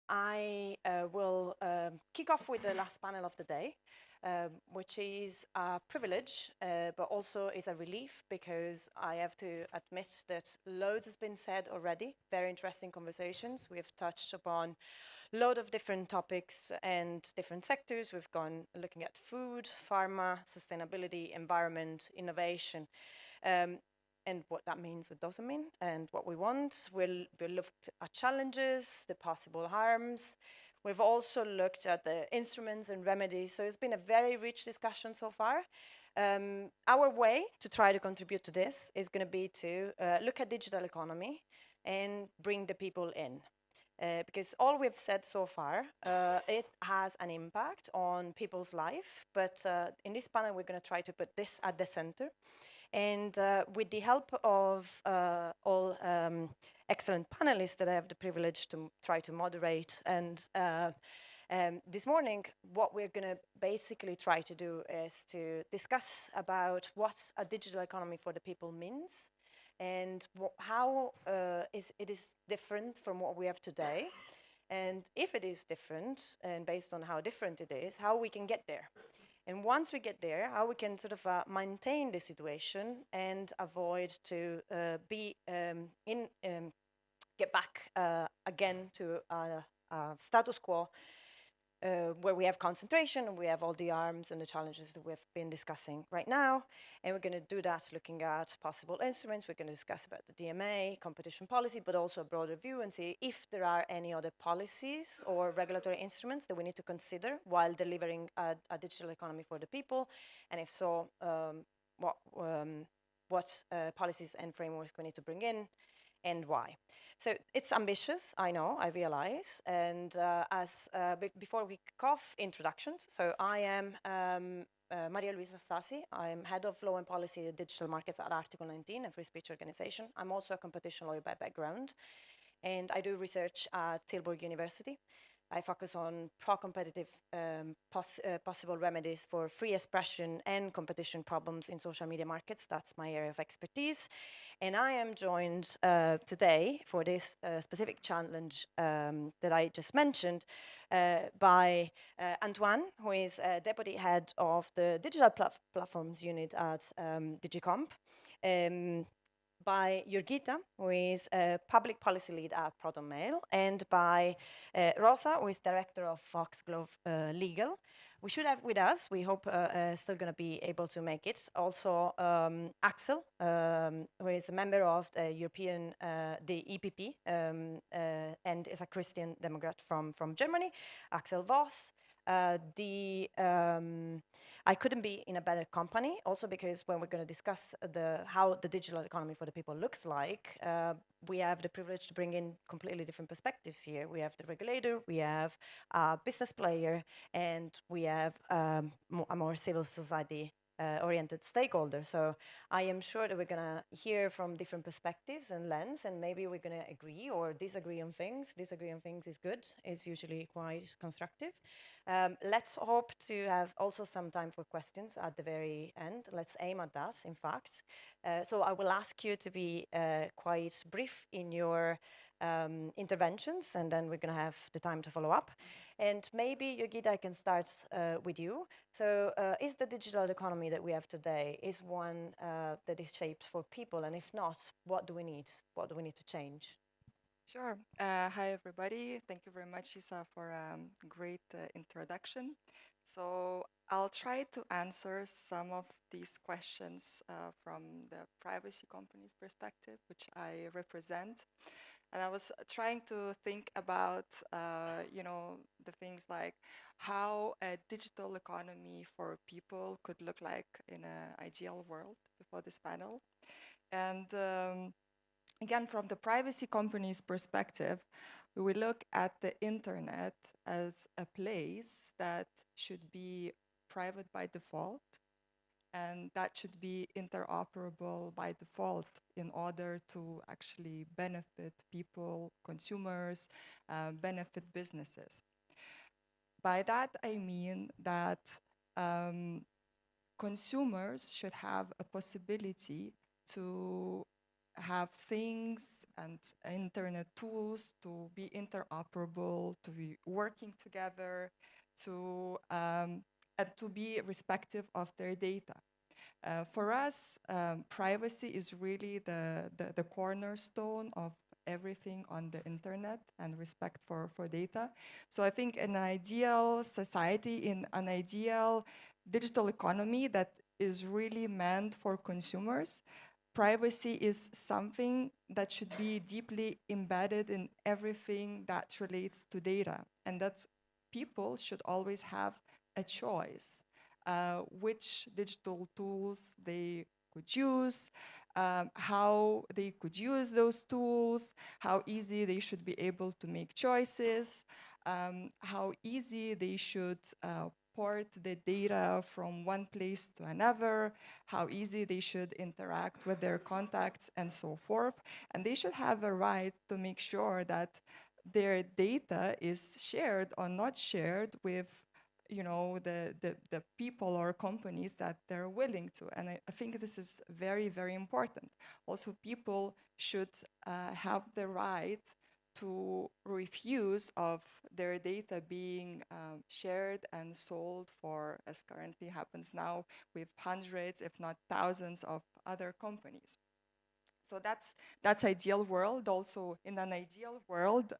I will kick off with the last panel of the day, which is a privilege, but also is a relief because I have to admit that loads has been said already. Very interesting conversations. We have touched upon a lot of different topics and different sectors. We've gone looking at food, pharma, sustainability, environment, innovation. Um, and what that means, what doesn't mean, and what we want. We'll look at challenges, the possible harms. We've also looked at the instruments and remedies. So it's been a very rich discussion so far. Our way to try to contribute to this is going to be to look at digital economy and bring the people in. Because all we've said so far, it has an impact on people's life. But in this panel, we're going to try to put this at the center. And with the help of all excellent panelists that I have the privilege to try to moderate, and this morning, what we're going to basically try to do is to discuss about what a digital economy for the people means, and how it is different from what we have today, and if it is different, and based on how different it is, how we can get there. And once we get there, how we can sort of maintain the situation and avoid to get back again to status quo where we have concentration and we have all the arms and the challenges that we've been discussing right now. And we're going to do that looking at possible instruments. We're going to discuss about the DMA, competition policy, but also a broader view and see if there are any other policies or regulatory instruments that we need to consider while delivering a digital economy for the people. And if so, what policies and frameworks we need to bring in and why. So it's ambitious, I know, I realize. And before we kick off, introductions. So I am Maria Luisa Stasi. I'm head of law and policy at digital markets at Article 19, a free speech organization. I'm also a competition lawyer by background, and I do research at Tilburg University. I focus on pro-competitive possible remedies for free expression and competition problems in social media markets. That's my area of expertise. And I am joined today for this specific challenge that I just mentioned by Antoine, who is deputy head of the digital platforms unit at Digicomp. By Jurgita, who is a public policy lead at Proton Mail, and by Rosa, who is director of Foxglove Legal. We should have with us, we hope still going to be able to make it, also Axel, who is a member of the European, the EPP, and is a Christian Democrat from Germany, Axel Voss. I couldn't be in a better company, also because when we're going to discuss how the digital economy for the people looks like, we have the privilege to bring in completely different perspectives here. We have the regulator, we have a business player, and we have a more civil society oriented stakeholder. So I am sure that we're going to hear from different perspectives and lens, and maybe we're going to agree or disagree on things. Disagree on things is good. It's usually quite constructive. Let's hope to have also some time for questions at the very end. Let's aim at that, in fact. So I will ask you to be quite brief in your interventions, and then we're going to have the time to follow up. And maybe, Yogita, I can start with you. So is the digital economy that we have today is one that is shaped for people? And if not, what do we need? What do we need to change? Sure. Hi, everybody. Thank you very much, Isa, for a great introduction. So I'll try to answer some of these questions from the privacy company's perspective, which I represent. And I was trying to think about, the things like how a digital economy for people could look like in an ideal world before this panel. And again, from the privacy company's perspective, we will look at the internet as a place that should be private by default, and that should be interoperable by default in order to actually benefit people, consumers, benefit businesses. By that, I mean that consumers should have a possibility to have things and internet tools to be interoperable, to be working together, to and to be respective of their data. For us, privacy is really the cornerstone of everything on the internet and respect for data. So I think in an ideal society, in an ideal digital economy that is really meant for consumers, privacy is something that should be deeply embedded in everything that relates to data, and that people should always have a choice which digital tools they could use, how they could use those tools, how easy they should be able to make choices, how easy they should port the data from one place to another, how easy they should interact with their contacts, and so forth. And they should have a right to make sure that their data is shared or not shared with the people or companies that they're willing to. And I think this is very, very important. Also, people should have the right to refuse of their data being shared and sold for, as currently happens now, with hundreds, if not thousands, of other companies. So that's ideal world. Also, in an ideal world,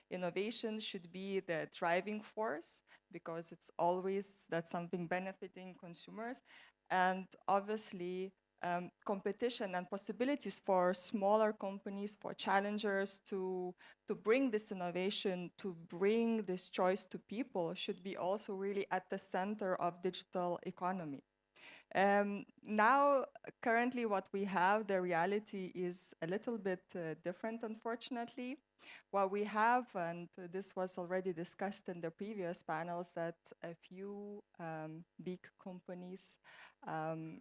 innovation should be the driving force, because it's always that's something benefiting consumers, and obviously competition and possibilities for smaller companies, for challengers to bring this innovation, to bring this choice to people, should be also really at the center of digital economy. Now, currently, what we have, the reality is a little bit different, unfortunately. What we have, and this was already discussed in the previous panels, that a few big companies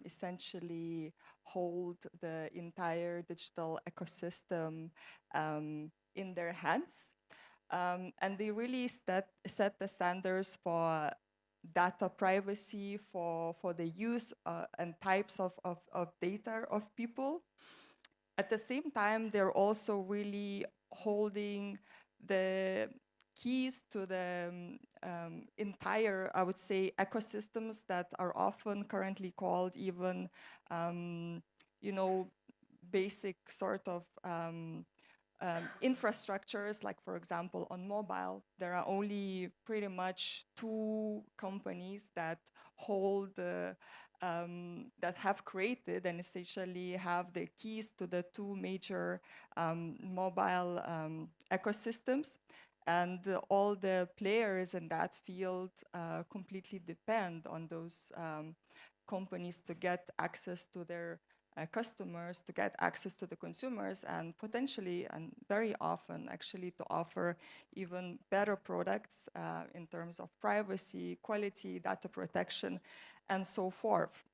essentially hold the entire digital ecosystem in their hands. And they really set the standards for data privacy, for the use and types of data of people. At the same time, they're also really holding the keys to the entire, I would say, ecosystems that are often currently called even, you know, basic sort of infrastructures, like for example on mobile, there are only pretty much two companies that hold that have created and essentially have the keys to the two major mobile ecosystems. And all the players in that field completely depend on those companies to get access to their customers, to get access to the consumers, and potentially and very often actually to offer even better products in terms of privacy, quality, data protection, and so forth.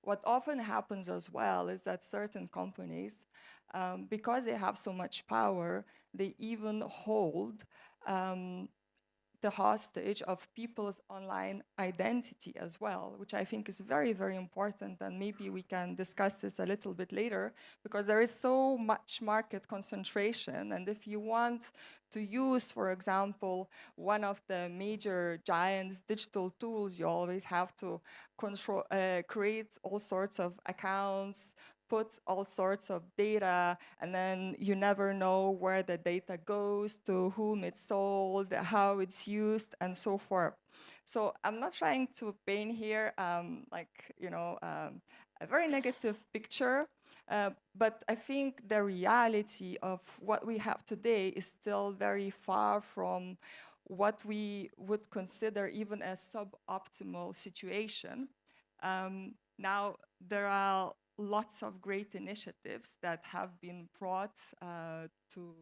What often happens as well is that certain companies, because they have so much power, they even hold the hostage of people's online identity as well, which I think is very, very important. And maybe we can discuss this a little bit later, because there is so much market concentration. And if you want to use, for example, one of the major giants' digital tools, you always have to create all sorts of accounts, put all sorts of data, and then you never know where the data goes, to whom it's sold, how it's used, and so forth. So I'm not trying to paint here a very negative picture, but I think the reality of what we have today is still very far from what we would consider even a suboptimal situation. Now, there are lots of great initiatives that have been brought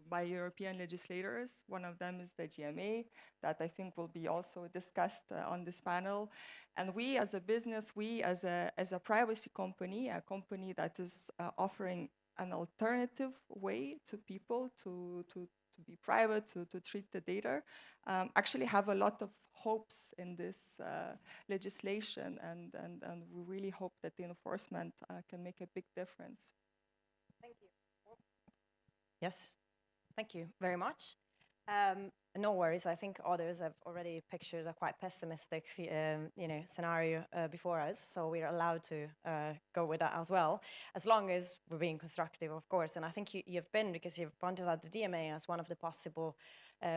by European legislators. One of them is the GMA, that I think will be also discussed on this panel. And we as a business, we as a privacy company, a company that is offering an alternative way to people to be private, to treat the data, actually have a lot of hopes in this legislation, and we really hope that the enforcement can make a big difference. Thank you. Yes, thank you very much. No worries. I think others have already pictured a quite pessimistic, scenario before us. So we're allowed to go with that as well, as long as we're being constructive, of course. And I think you've been, because you've pointed out the DMA as one of the possible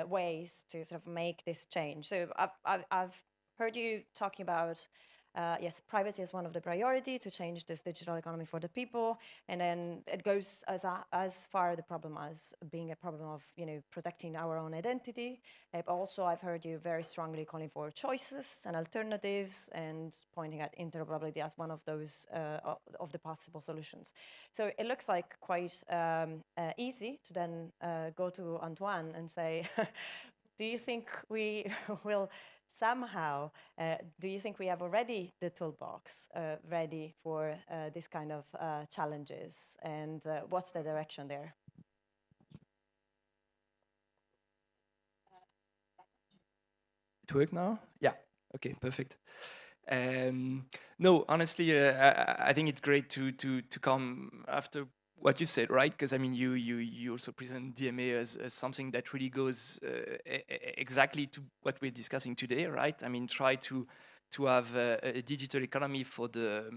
ways to sort of make this change. So I've heard you talking about. Yes, privacy is one of the priority to change this digital economy for the people, and then it goes as far the problem as being a problem of protecting our own identity. But also, I've heard you very strongly calling for choices and alternatives, and pointing at interoperability as one of those of the possible solutions. So it looks like quite easy to then go to Antoine and say, do you think we will somehow, do you think we have already the toolbox ready for this kind of challenges? And what's the direction there? It work now? Yeah. Okay, perfect. No, honestly, I think it's great to come after what you said, right? Because I mean, you also present DMA as something that really goes exactly to what we're discussing today, right? I mean, try to have a digital economy for the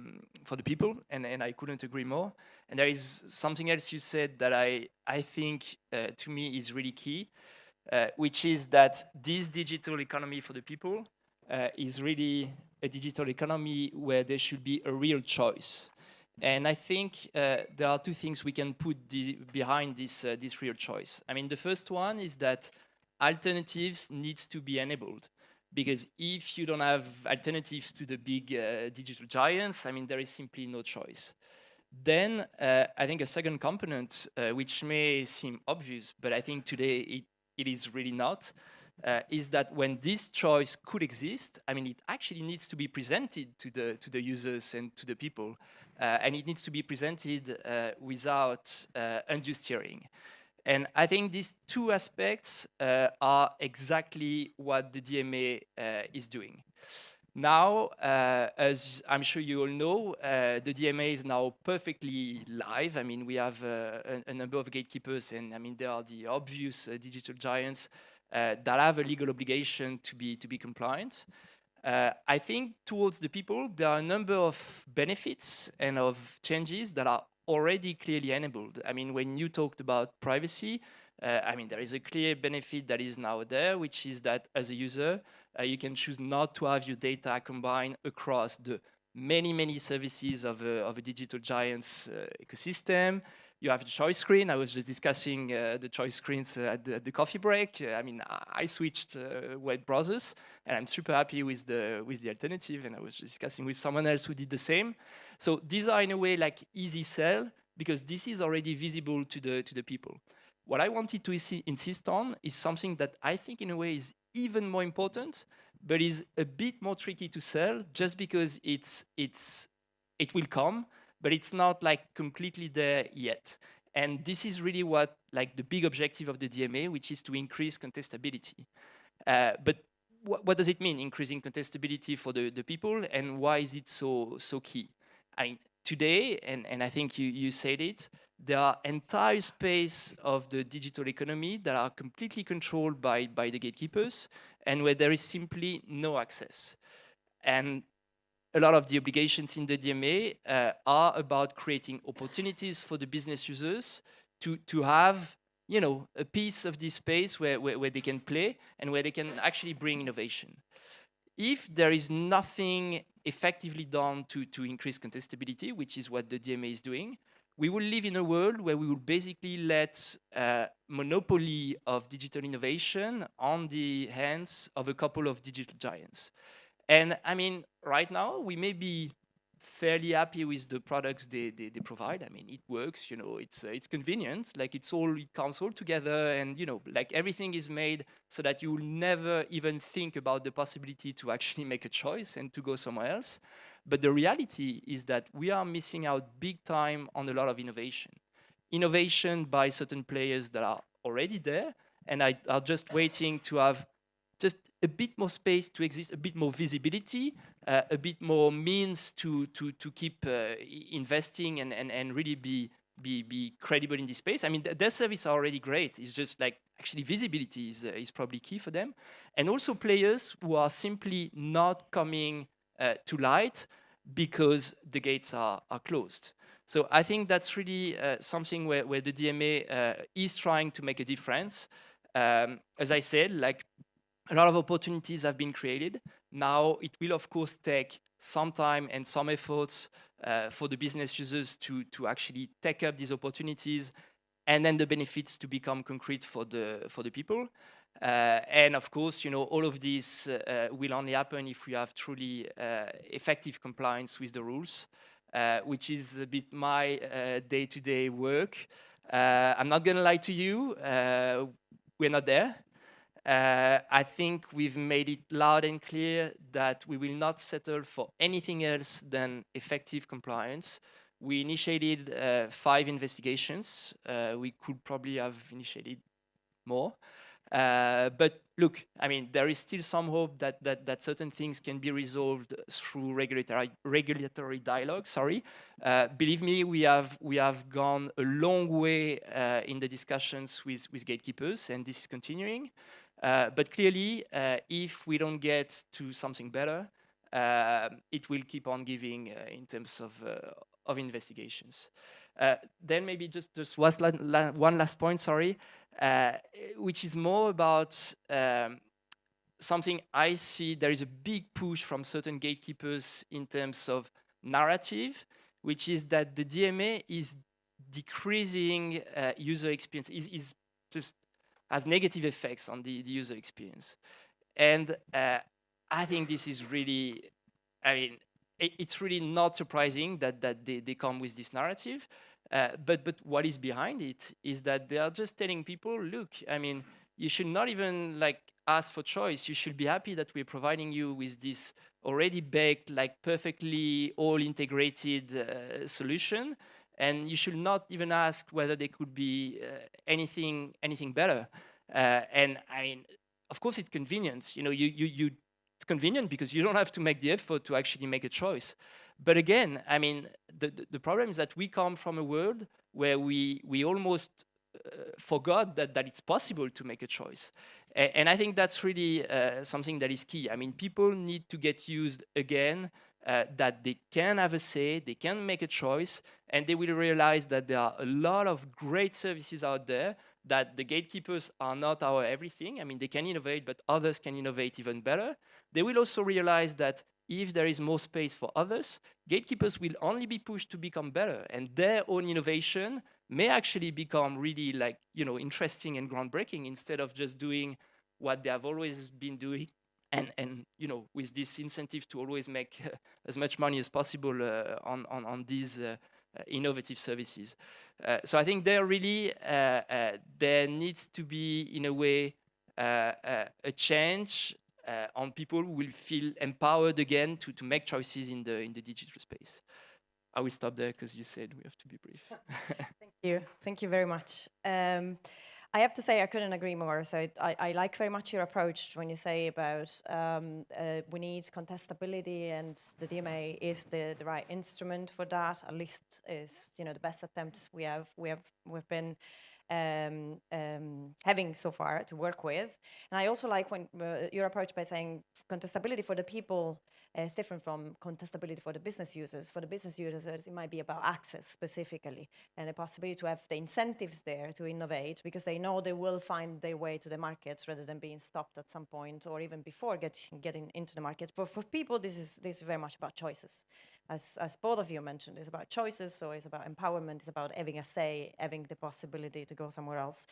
people, and I couldn't agree more. And there is something else you said that I think to me is really key, which is that this digital economy for the people is really a digital economy where there should be a real choice. And I think there are two things we can put behind this real choice. I mean, the first one is that alternatives needs to be enabled. Because if you don't have alternatives to the big digital giants, I mean, there is simply no choice. Then I think a second component, which may seem obvious, but I think today it is really not, is that when this choice could exist, I mean, it actually needs to be presented to the users and to the people, and it needs to be presented without undue steering. And I think these two aspects are exactly what the DMA is doing. Now, as I'm sure you all know, the DMA is now perfectly live. I mean, we have a number of gatekeepers, and I mean, there are the obvious digital giants that have a legal obligation to be compliant. I think towards the people, there are a number of benefits and of changes that are already clearly enabled. I mean, when you talked about privacy, I mean, there is a clear benefit that is now there, which is that as a user, you can choose not to have your data combined across the many services of a digital giant's ecosystem. You have the choice screen. I was just discussing the choice screens at the coffee break. I mean, I switched web browsers, and I'm super happy with the alternative. And I was discussing with someone else who did the same. So these are in a way like easy sell, because this is already visible to the people. What I wanted to insist on is something that I think in a way is even more important, but is a bit more tricky to sell, just because it will come, but it's not like completely there yet. And this is really what like the big objective of the DMA, which is to increase contestability. But what does it mean, increasing contestability for the people, and why is it so key? I mean, today, and I think you said it, there are entire space of the digital economy that are completely controlled by the gatekeepers, and where there is simply no access. And a lot of the obligations in the DMA are about creating opportunities for the business users to have, you know, a piece of this space where they can play and where they can actually bring innovation. If there is nothing effectively done to increase contestability, which is what the DMA is doing, we will live in a world where we will basically let monopoly of digital innovation on the hands of a couple of digital giants. And I mean, right now, we may be fairly happy with the products they provide. I mean, it works, you know, it's convenient, like it comes all together, and you know, like everything is made so that you will never even think about the possibility to actually make a choice and to go somewhere else. But the reality is that we are missing out big time on a lot of innovation. Innovation by certain players that are already there and are just waiting to have just a bit more space to exist, a bit more visibility, a bit more means to keep investing and really be be credible in this space. I mean, their services are already great. It's just like actually visibility is probably key for them. And also players who are simply not coming to light because the gates are closed. So I think that's really something where the DMA is trying to make a difference. As I said, like a lot of opportunities have been created. Now it will of course take some time and some efforts for the business users to actually take up these opportunities, and then the benefits to become concrete for the people. And of course, all of this will only happen if we have truly effective compliance with the rules, which is a bit my day-to-day work. I'm not gonna lie to you, we're not there. I think we've made it loud and clear that we will not settle for anything else than effective compliance. We initiated 5 investigations. We could probably have initiated more. But look, I mean, there is still some hope that certain things can be resolved through regulatory dialogue. Sorry, believe me, we have gone a long way in the discussions with gatekeepers, and this is continuing. But clearly, if we don't get to something better, it will keep on giving in terms of investigations. Then maybe just one last point, sorry, which is more about something I see. There is a big push from certain gatekeepers in terms of narrative, which is that the DMA is decreasing user experience, is just has negative effects on the user experience. And I think this is really, I mean, it's really not surprising that they come with this narrative. But what is behind it is that they are just telling people, look, I mean, you should not even like ask for choice. You should be happy that we're providing you with this already baked, like perfectly all integrated solution. And you should not even ask whether there could be anything better. And I mean, of course, it's convenience. It's convenient because you don't have to make the effort to actually make a choice. But again, I mean, the problem is that we come from a world where we almost forgot that it's possible to make a choice. And I think that's really something that is key. I mean, people need to get used again that they can have a say, they can make a choice, and they will realize that there are a lot of great services out there, that the gatekeepers are not our everything. I mean, they can innovate, but others can innovate even better. They will also realize that if there is more space for others, gatekeepers will only be pushed to become better, and their own innovation may actually become really like, interesting and groundbreaking instead of just doing what they have always been doing. And with this incentive to always make as much money as possible on these innovative services. So I think there really there needs to be, in a way, a change on people who will feel empowered again to make choices in the digital space. I will stop there because you said we have to be brief. Thank you very much. I have to say I couldn't agree more. So I like very much your approach when you say about we need contestability, and the DMA is the right instrument for that. At least is the best attempts we've been having so far to work with. And I also like when your approach by saying contestability for the people is different from contestability for the business users. For the business users, it might be about access specifically, and the possibility to have the incentives there to innovate, because they know they will find their way to the markets rather than being stopped at some point or even before getting into the market. But for people, this is very much about choices. As both of you mentioned, it's about choices, so it's about empowerment, it's about having a say, having the possibility to go somewhere else.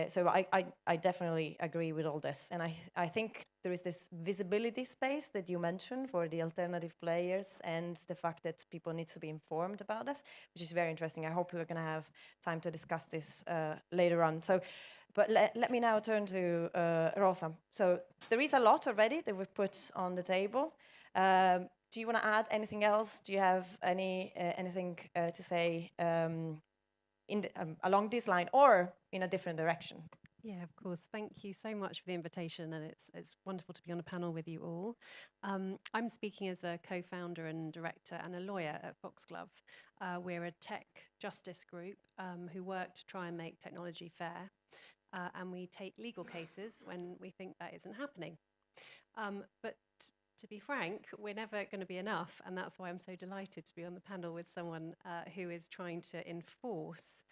So I definitely agree with all this. And I think there is this visibility space that you mentioned for the alternative players, and the fact that people need to be informed about this, which is very interesting. I hope we're going to have time to discuss this later on. So, but let me now turn to Rosa. So there is a lot already that we've put on the table. Do you want to add anything else? Do you have anything to say along this line or in a different direction? Yeah, of course. Thank you so much for the invitation, and it's wonderful to be on a panel with you all. I'm speaking as a co-founder and director and a lawyer at Foxglove. We're a tech justice group who work to try and make technology fair, and we take legal cases when we think that isn't happening. But to be frank, we're never going to be enough, and that's why I'm so delighted to be on the panel with someone who is trying to enforce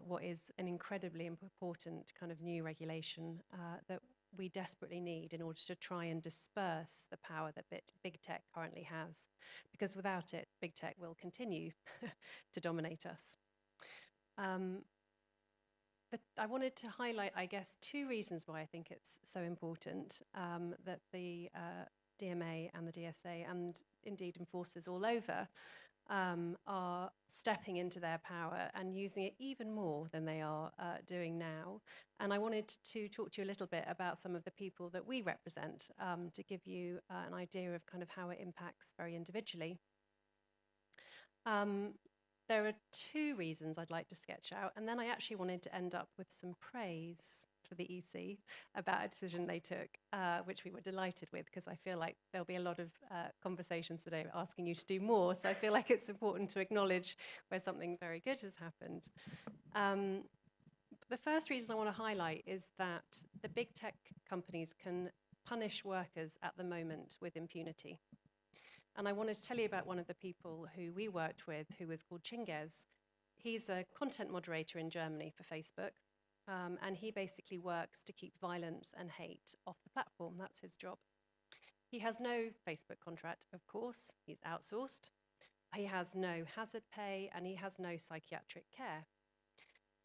what is an incredibly important kind of new regulation that we desperately need in order to try and disperse the power that big tech currently has. Because without it, big tech will continue to dominate us. I wanted to highlight, I guess, two reasons why I think it's so important that the DMA and the DSA and indeed enforcers all over are stepping into their power and using it even more than they are doing now. And I wanted to talk to you a little bit about some of the people that we represent to give you an idea of kind of how it impacts very individually. There are two reasons I'd like to sketch out, and then I actually wanted to end up with some praise for the EC about a decision they took, which we were delighted with, because I feel like there'll be a lot of conversations today asking you to do more. So I feel like it's important to acknowledge where something very good has happened. The first reason I want to highlight is that the big tech companies can punish workers at the moment with impunity. And I wanted to tell you about one of the people who we worked with, who was called Chinguez. He's a content moderator in Germany for Facebook. And he basically works to keep violence and hate off the platform. That's his job. He has no Facebook contract, of course. He's outsourced. He has no hazard pay, and he has no psychiatric care.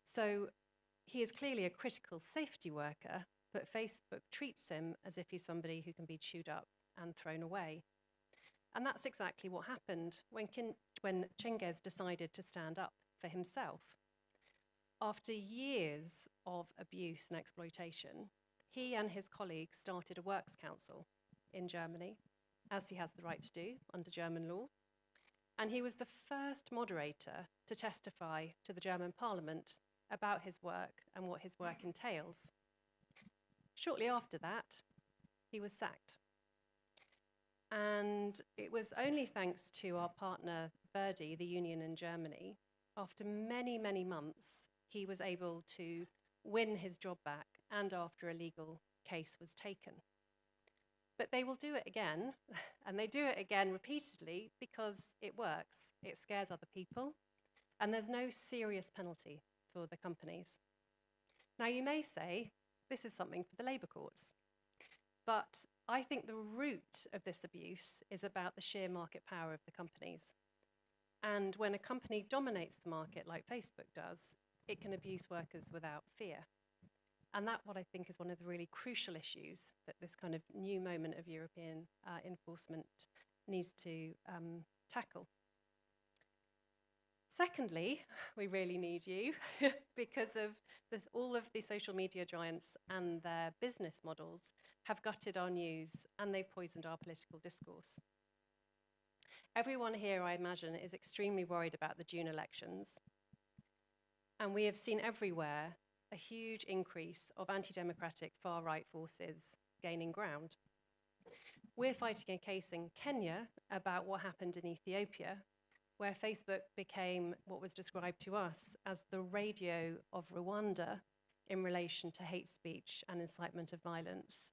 So he is clearly a critical safety worker, but Facebook treats him as if he's somebody who can be chewed up and thrown away. And that's exactly what happened when Chinguez decided to stand up for himself. After years of abuse and exploitation, he and his colleagues started a works council in Germany, as he has the right to do under German law. And he was the first moderator to testify to the German parliament about his work and what his work entails. Shortly after that, he was sacked. And it was only thanks to our partner, Verdi, the union in Germany, after many, many months, he was able to win his job back and after a legal case was taken. But they will do it again, and they do it again repeatedly because it works. It scares other people, and there's no serious penalty for the companies. Now, you may say, this is something for the labour courts. But I think the root of this abuse is about the sheer market power of the companies. And when a company dominates the market like Facebook does, it can abuse workers without fear. And that's what I think is one of the really crucial issues that this kind of new moment of European enforcement needs to tackle. Secondly, we really need you because of this, all of the social media giants and their business models have gutted our news and they've poisoned our political discourse. Everyone here, I imagine, is extremely worried about the June elections. And we have seen everywhere a huge increase of anti-democratic far-right forces gaining ground. We're fighting a case in Kenya about what happened in Ethiopia, where Facebook became what was described to us as the radio of Rwanda in relation to hate speech and incitement of violence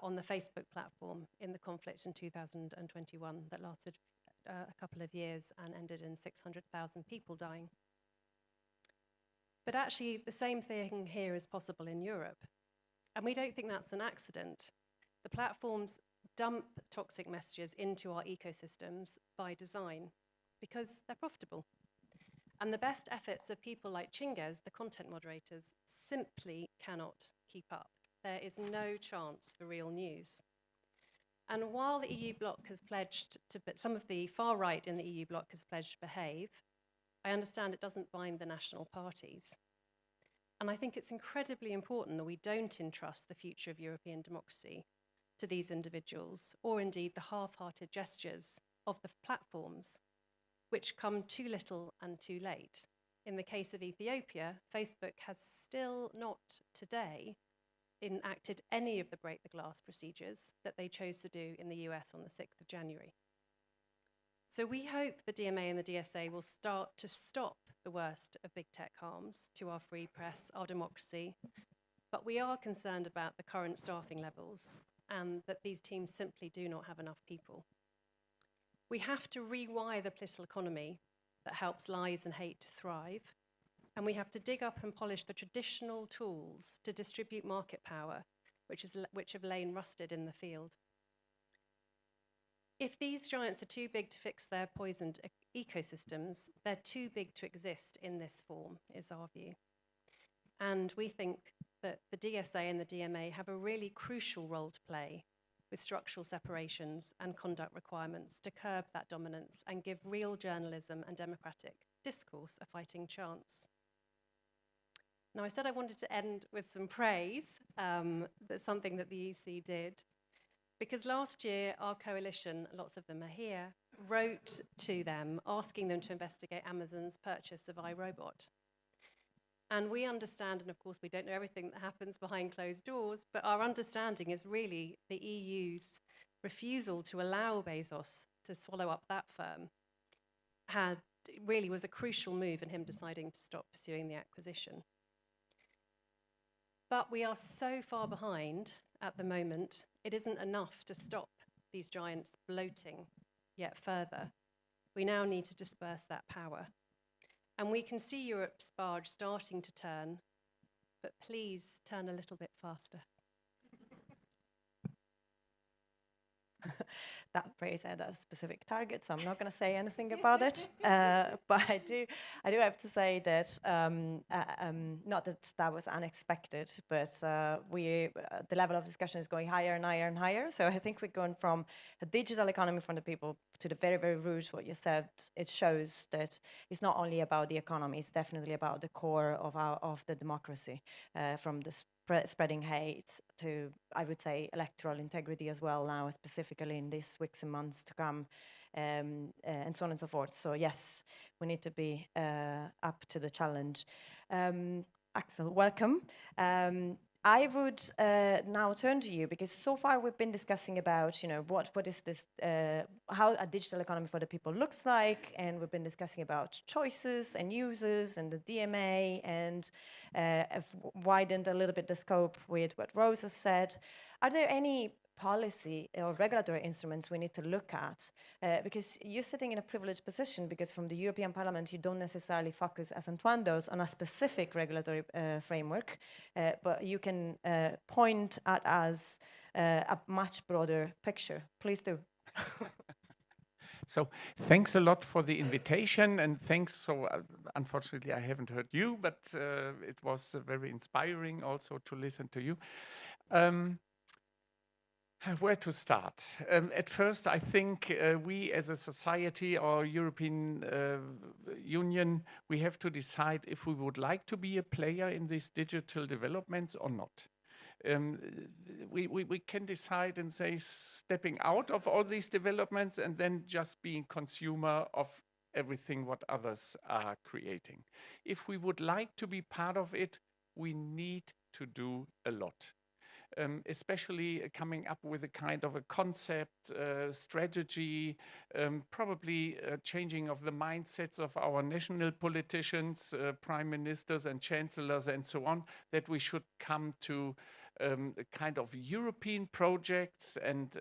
on the Facebook platform in the conflict in 2021 that lasted a couple of years and ended in 600,000 people dying. But actually, the same thing here is possible in Europe. And we don't think that's an accident. The platforms dump toxic messages into our ecosystems by design because they're profitable. And the best efforts of people like Chinguez, the content moderators, simply cannot keep up. There is no chance for real news. And while the EU bloc has pledged to, but some of the far right in the EU bloc has pledged to behave, I understand it doesn't bind the national parties. And I think it's incredibly important that we don't entrust the future of European democracy to these individuals, or indeed the half-hearted gestures of the platforms, which come too little and too late in the case of Ethiopia, Facebook has still not today enacted any of the break the glass procedures that they chose to do in the US on the 6th of January. So we hope the DMA and the DSA will start to stop the worst of big tech harms to our free press, our democracy, but we are concerned about the current staffing levels and that these teams simply do not have enough people. We have to rewire the political economy that helps lies and hate to thrive, and we have to dig up and polish the traditional tools to distribute market power, which have lain rusted in the field. If these giants are too big to fix their poisoned ecosystems, they're too big to exist in this form, is our view. And we think that the DSA and the DMA have a really crucial role to play with structural separations and conduct requirements to curb that dominance and give real journalism and democratic discourse a fighting chance. Now, I said I wanted to end with some praise. That's something that the EC did. Because last year, our coalition, lots of them are here, wrote to them asking them to investigate Amazon's purchase of iRobot. And we understand, and of course we don't know everything that happens behind closed doors, but our understanding is really the EU's refusal to allow Bezos to swallow up that firm really was a crucial move in him deciding to stop pursuing the acquisition. But we are so far behind at the moment, it isn't enough to stop these giants bloating yet further. We now need to disperse that power. And we can see Europe's barge starting to turn, but please turn a little bit faster. That praise had a specific target, so I'm not going to say anything about it. But I do have to say that not that that was unexpected, but the level of discussion is going higher and higher and higher. So I think we're going from a digital economy from the people to the very, very root. What you said, it shows that it's not only about the economy; it's definitely about the core of the democracy, from the spreading hate to, I would say, electoral integrity as well now, specifically in these weeks and months to come, and so on and so forth. So yes, we need to be up to the challenge. Axel, welcome. I would now turn to you, because so far we've been discussing about, what is this, how a digital economy for the people looks like, and we've been discussing about choices and users and the DMA, and have widened a little bit the scope with what Rose has said. Are there any policy or regulatory instruments we need to look at? Because you're sitting in a privileged position, because from the European Parliament you don't necessarily focus, as Antoine does, on a specific regulatory framework, but you can point at us a much broader picture. Please do. So thanks a lot for the invitation, and thanks. So unfortunately I haven't heard you, but it was very inspiring also to listen to you. Where to start? At first, I think we as a society or European Union, we have to decide if we would like to be a player in these digital developments or not. We can decide and say stepping out of all these developments and then just being consumer of everything what others are creating. If we would like to be part of it, we need to do a lot. Especially coming up with a kind of a concept, strategy, probably changing of the mindsets of our national politicians, prime ministers and chancellors and so on, that we should come to a kind of European projects and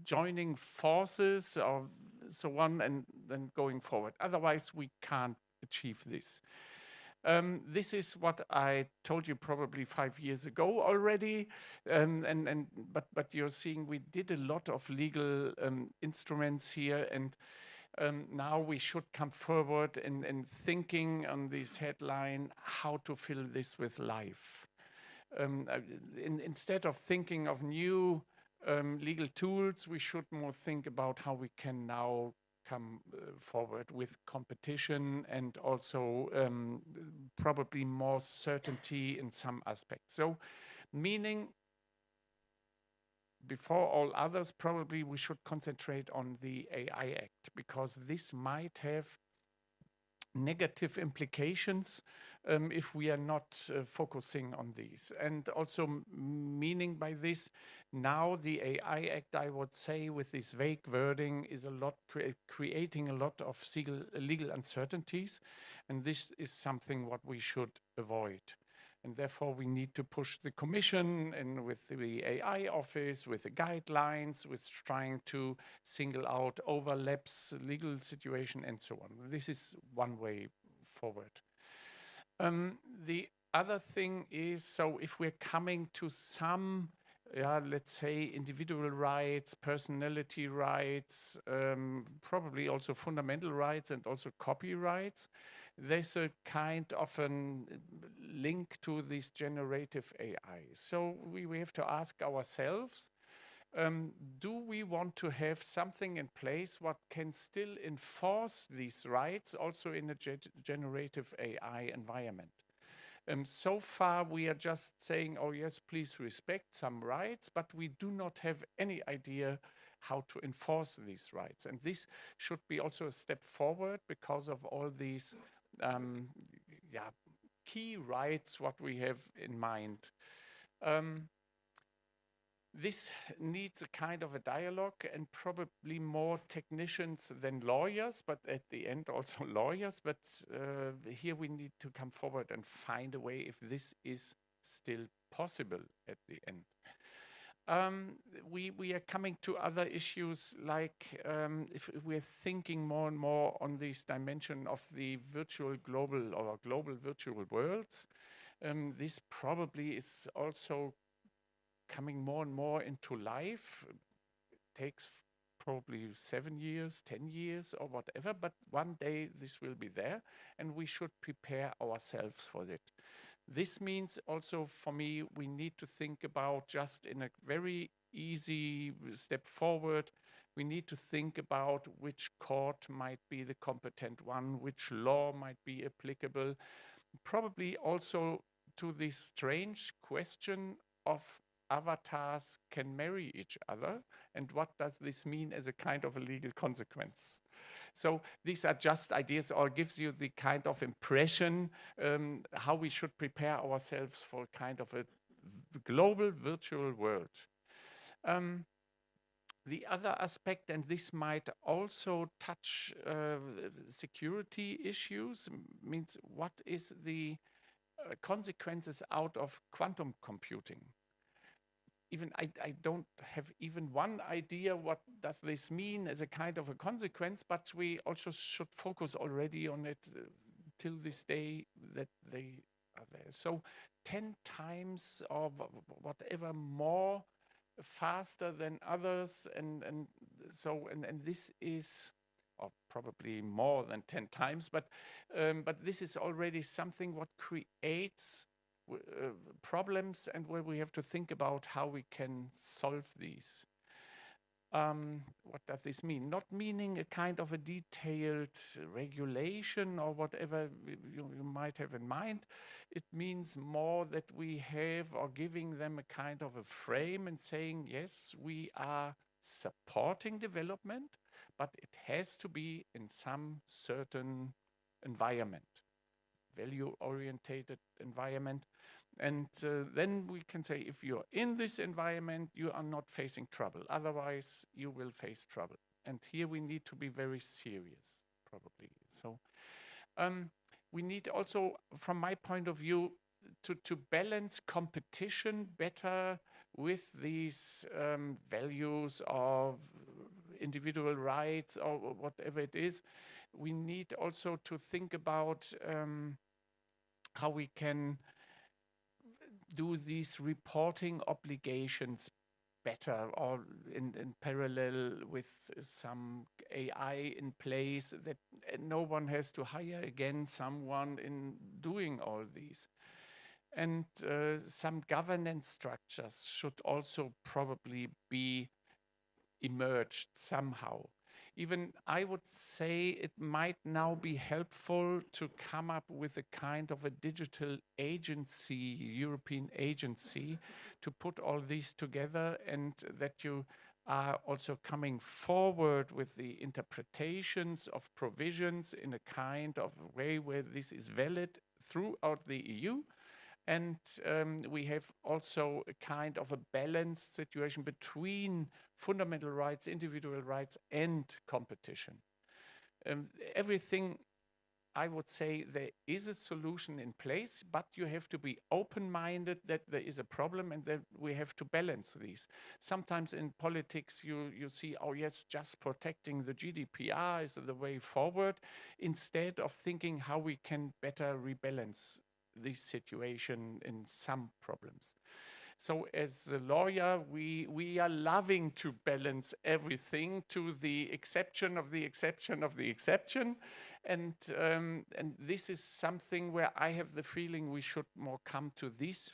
joining forces or so on, and then going forward. Otherwise, we can't achieve this. This is what I told you probably 5 years ago already, but you're seeing we did a lot of legal instruments here, and now we should come forward in thinking on this headline how to fill this with life. Instead of thinking of new legal tools, we should more think about how we can now come forward with competition and also probably more certainty in some aspects. So meaning, before all others, probably we should concentrate on the AI Act, because this might have negative implications if we are not focusing on these. And also meaning by this, now the AI Act, I would say, with this vague wording, is a lot creating a lot of legal uncertainties, and this is something what we should avoid. And therefore, we need to push the Commission and with the AI office, with the guidelines, with trying to single out overlaps, legal situation, and so on. This is one way forward. The other thing is, so if we're coming to some, let's say, individual rights, personality rights, probably also fundamental rights and also copyrights, there's a kind of a link to this generative AI. So we have to ask ourselves, do we want to have something in place what can still enforce these rights also in a generative AI environment? So far, we are just saying, oh yes, please respect some rights, but we do not have any idea how to enforce these rights. And this should be also a step forward because of all these key rights what we have in mind. This needs a kind of a dialogue and probably more technicians than lawyers, but at the end also lawyers. But here we need to come forward and find a way if this is still possible at the end. We are coming to other issues like if we're thinking more and more on this dimension of the virtual global or global virtual worlds, this probably is also coming more and more into life. It takes probably 7 years, 10 years or whatever, but one day this will be there and we should prepare ourselves for it. This means also for me, we need to think about just in a very easy step forward, we need to think about which court might be the competent one, which law might be applicable, probably also to this strange question of avatars can marry each other, and what does this mean as a kind of a legal consequence? So these are just ideas or gives you the kind of impression how we should prepare ourselves for kind of a global virtual world. The other aspect, and this might also touch security issues, means what is the consequences out of quantum computing? Even I don't have even one idea what does this mean as a kind of a consequence, but we also should focus already on it till this day that they are there. So 10 times or whatever more faster than others, and this is, or probably more than 10 times, but this is already something what creates problems and where we have to think about how we can solve these. What does this mean? Not meaning a kind of a detailed regulation or whatever you might have in mind. It means more that we have or giving them a kind of a frame and saying, yes, we are supporting development, but it has to be in some certain environment, value-orientated environment. And then we can say, if you're in this environment, you are not facing trouble. Otherwise, you will face trouble. And here we need to be very serious, probably. So we need also, from my point of view, to balance competition better with these values of individual rights or whatever it is. We need also to think about how we can do these reporting obligations better or in parallel with some AI in place, that no one has to hire again someone in doing all these. And some governance structures should also probably be emerged somehow. Even I would say it might now be helpful to come up with a kind of a digital agency, European agency, to put all these together, and that you are also coming forward with the interpretations of provisions in a kind of way where this is valid throughout the EU. And we have also a kind of a balanced situation between fundamental rights, individual rights, and competition. Everything, I would say, there is a solution in place, but you have to be open-minded that there is a problem and that we have to balance these. Sometimes in politics you see, oh yes, just protecting the GDPR is the way forward, instead of thinking how we can better rebalance this situation in some problems. So as a lawyer, we are loving to balance everything to the exception of the exception of the exception. And this is something where I have the feeling we should more come to this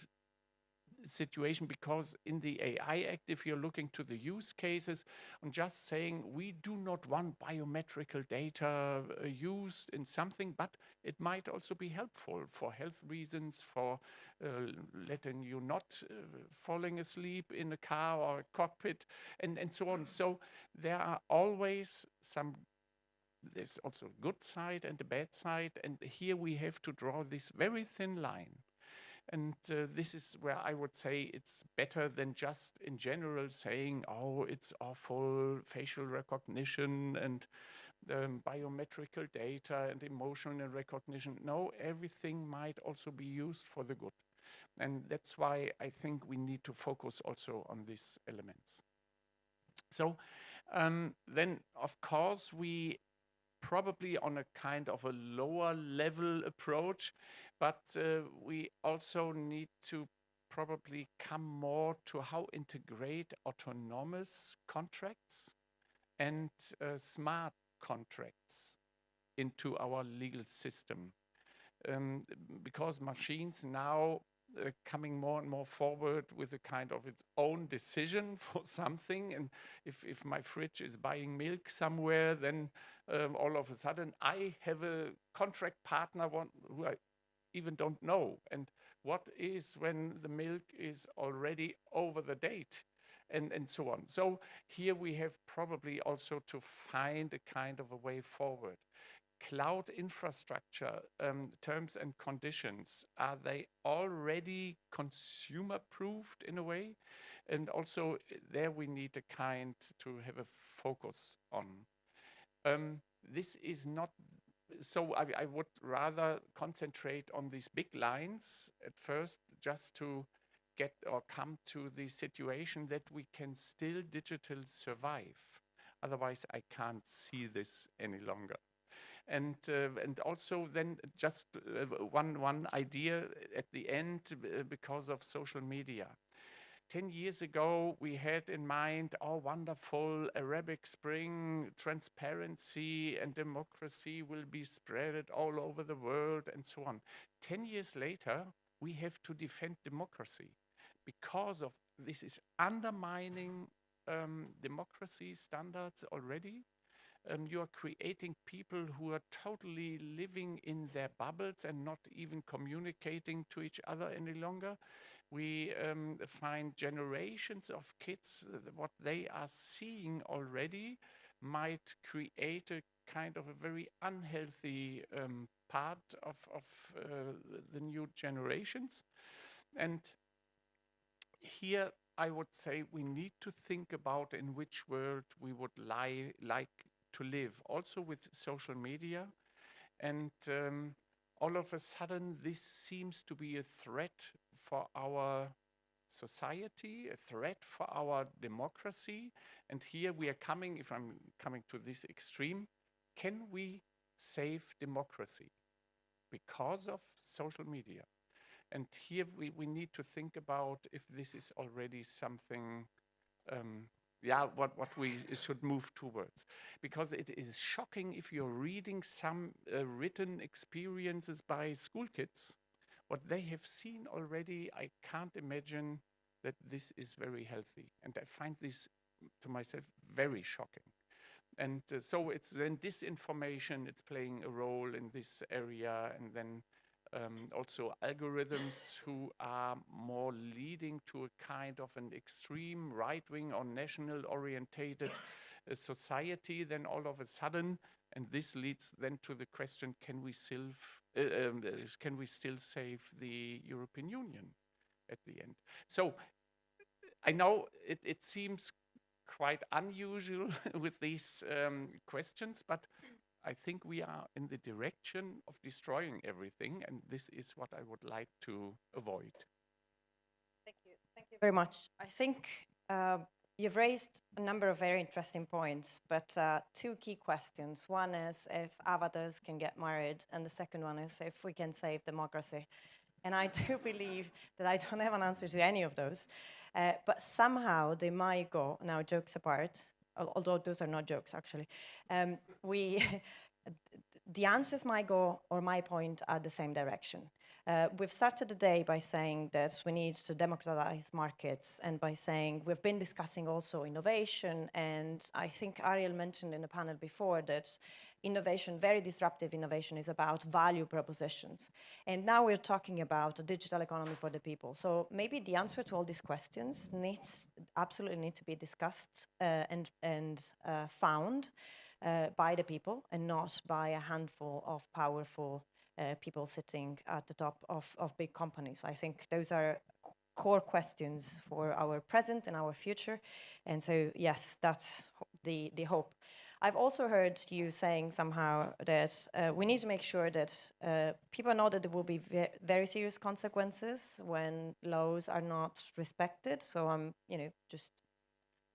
situation, because in the AI Act, if you're looking to the use cases, I'm just saying we do not want biometrical data used in something, but it might also be helpful for health reasons, for letting you not falling asleep in a car or a cockpit, and so on. So there are always there's also a good side and a bad side, and here we have to draw this very thin line. And this is where I would say it's better than just in general saying, oh, it's awful, facial recognition and biometrical data and emotional recognition. No, everything might also be used for the good. And that's why I think we need to focus also on these elements. So then, of course, we probably on a kind of a lower level approach, but we also need to probably come more to how integrate autonomous contracts and smart contracts into our legal system. Because machines now coming more and more forward with a kind of its own decision for something. And if my fridge is buying milk somewhere, then all of a sudden I have a contract partner who I even don't know. And what is when the milk is already over the date? And so on. So here we have probably also to find a kind of a way forward. Cloud infrastructure terms and conditions, are they already consumer proofed in a way? And also there we need a kind to have a focus on. This is not, so I would rather concentrate on these big lines at first, just to get or come to the situation that we can still digital survive. Otherwise I can't see this any longer. And also then just one idea at the end, because of social media. 10 years ago, we had in mind, oh, wonderful, Arabic Spring, transparency and democracy will be spread all over the world and so on. 10 years later, we have to defend democracy because of this is undermining democracy standards already. You are creating people who are totally living in their bubbles and not even communicating to each other any longer. We find generations of kids, what they are seeing already might create a kind of a very unhealthy part of the new generations. And here I would say we need to think about in which world we would like to live, also with social media. And all of a sudden, this seems to be a threat for our society, a threat for our democracy. And here we are coming, if I'm coming to this extreme, can we save democracy because of social media? And here we need to think about if this is already something what we should move towards. Because it is shocking if you're reading some written experiences by school kids, what they have seen already, I can't imagine that this is very healthy. And I find this, to myself, very shocking. And so it's then disinformation, it's playing a role in this area, and then also algorithms who are more leading to a kind of an extreme right-wing or national-orientated society, then all of a sudden, and this leads then to the question, can we still save the European Union at the end? So I know it seems quite unusual with these questions, but I think we are in the direction of destroying everything, and this is what I would like to avoid. Thank you. Thank you very much. I think you've raised a number of very interesting points, but two key questions. One is if avatars can get married, and the second one is if we can save democracy. And I do believe that I don't have an answer to any of those, but somehow they might go, now jokes apart, although those are not jokes actually, the answers might go or might point at the same direction. We've started the day by saying that we need to democratize markets, and by saying we've been discussing also innovation, and I think Ariel mentioned in the panel before that innovation, very disruptive innovation, is about value propositions. And now we're talking about a digital economy for the people. So maybe the answer to all these questions absolutely need to be discussed and found by the people, and not by a handful of powerful people sitting at the top of big companies. I think those are core questions for our present and our future. And so, yes, that's the hope. I've also heard you saying somehow that we need to make sure that people know that there will be very serious consequences when laws are not respected. So I'm, just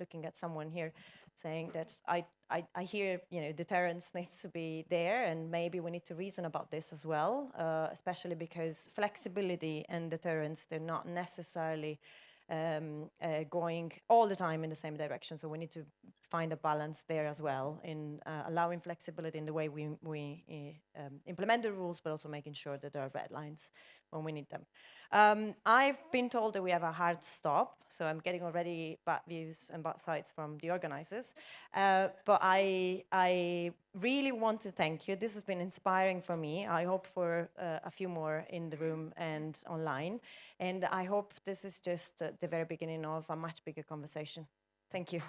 looking at someone here saying that I hear, deterrence needs to be there, and maybe we need to reason about this as well, especially because flexibility and deterrence, they're not necessarily going all the time in the same direction. So we need to find a balance there as well in allowing flexibility in the way we implement the rules, but also making sure that there are red lines when we need them. I've been told that we have a hard stop, so I'm getting already bad views and bad sides from the organizers. But I really want to thank you. This has been inspiring for me. I hope for a few more in the room and online. And I hope this is just the very beginning of a much bigger conversation. Thank you.